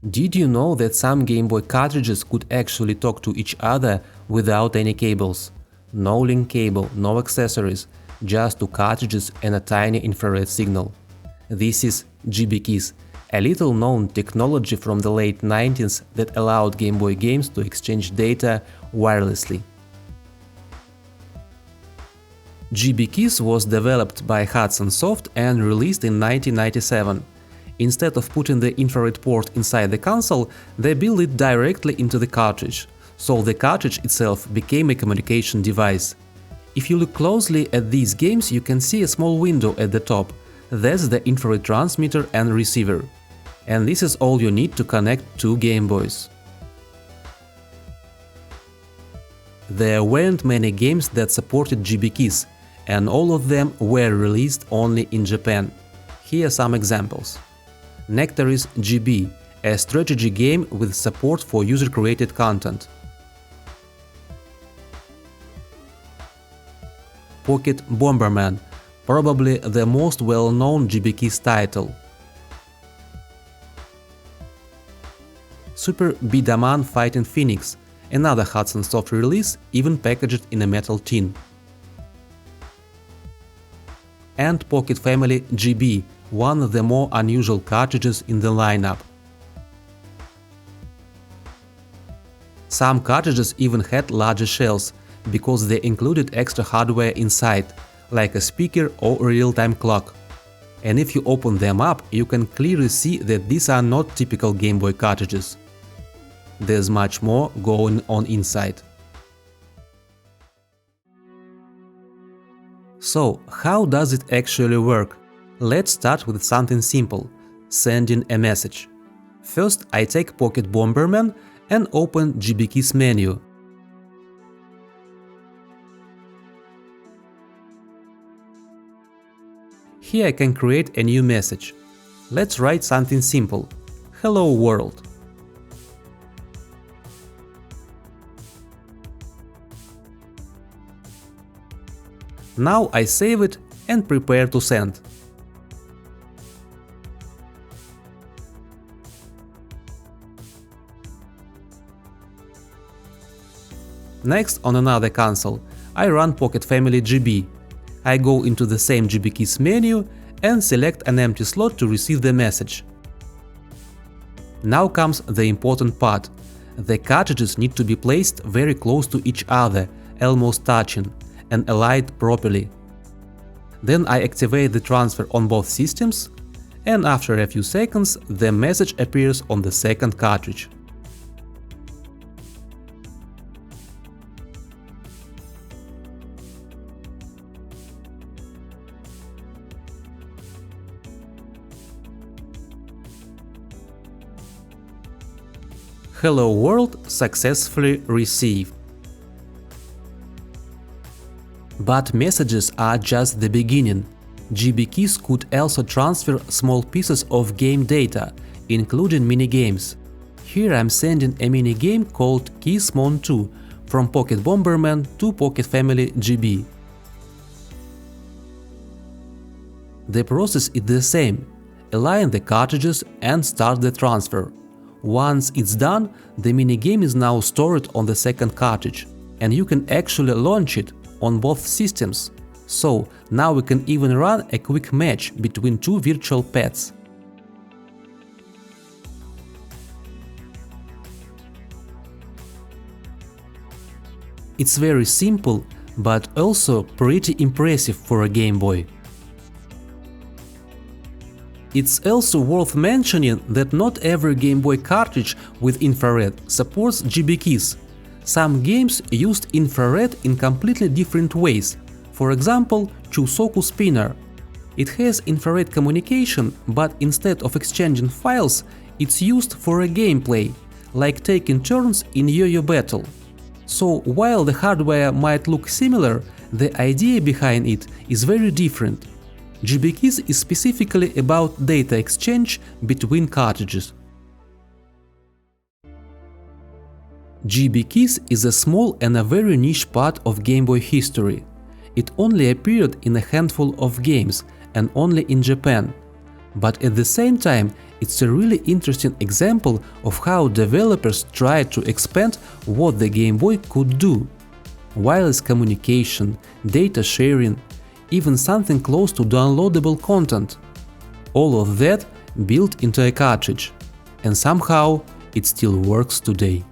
Did you know that some Game Boy cartridges could actually talk to each other without any cables? No link cable, no accessories, just two cartridges and a tiny infrared signal. This is GBKiss, a little known technology from the late 90s that allowed Game Boy games to exchange data wirelessly. GBKiss was developed by Hudson Soft and released in 1997. Instead of putting the infrared port inside the console, they built it directly into the cartridge, so the cartridge itself became a communication device. If you look closely at these games, you can see a small window at the top. That's the infrared transmitter and receiver. And this is all you need to connect two Game Boys. There weren't many games that supported GBKiss, and all of them were released only in Japan. Here are some examples. Nectaris GB, a strategy game with support for user-created content. Pocket Bomberman, probably the most well-known GBKiss title. Super Bidaman Fighting Phoenix, another Hudson Soft release, even packaged in a metal tin. And Pocket Family GB, one of the more unusual cartridges in the lineup. Some cartridges even had larger shells, because they included extra hardware inside, like a speaker or a real-time clock. And if you open them up, you can clearly see that these are not typical Game Boy cartridges. There's much more going on inside. So, how does it actually work? Let's start with something simple – sending a message. First, I take Pocket Bomberman and open GBKiss menu. Here I can create a new message. Let's write something simple – Hello World. Now I save it and prepare to send. Next, on another console, I run Pocket Family GB. I go into the same GBKiss menu and select an empty slot to receive the message. Now comes the important part. The cartridges need to be placed very close to each other, almost touching, and aligned properly. Then I activate the transfer on both systems, and after a few seconds the message appears on the second cartridge. Hello World successfully received. But messages are just the beginning. GBKiss could also transfer small pieces of game data, including minigames. Here I'm sending a minigame called Kissmon 2 from Pocket Bomberman to Pocket Family GB. The process is the same. Align the cartridges and start the transfer. Once it's done, the minigame is now stored on the second cartridge, and you can actually launch it on both systems. So now we can even run a quick match between two virtual pets. It's very simple, but also pretty impressive for a Game Boy. It's also worth mentioning that not every Game Boy cartridge with infrared supports GBKiss. Some games used infrared in completely different ways. For example, Chusoku Spinner. It has infrared communication, but instead of exchanging files, it's used for a gameplay, like taking turns in yo-yo battle. So while the hardware might look similar, the idea behind it is very different. GBKiss is specifically about data exchange between cartridges. GBKiss is a small and a very niche part of Game Boy history. It only appeared in a handful of games and only in Japan. But at the same time, it's a really interesting example of how developers tried to expand what the Game Boy could do. Wireless communication, data sharing, even something close to downloadable content. All of that built into a cartridge. And somehow it still works today.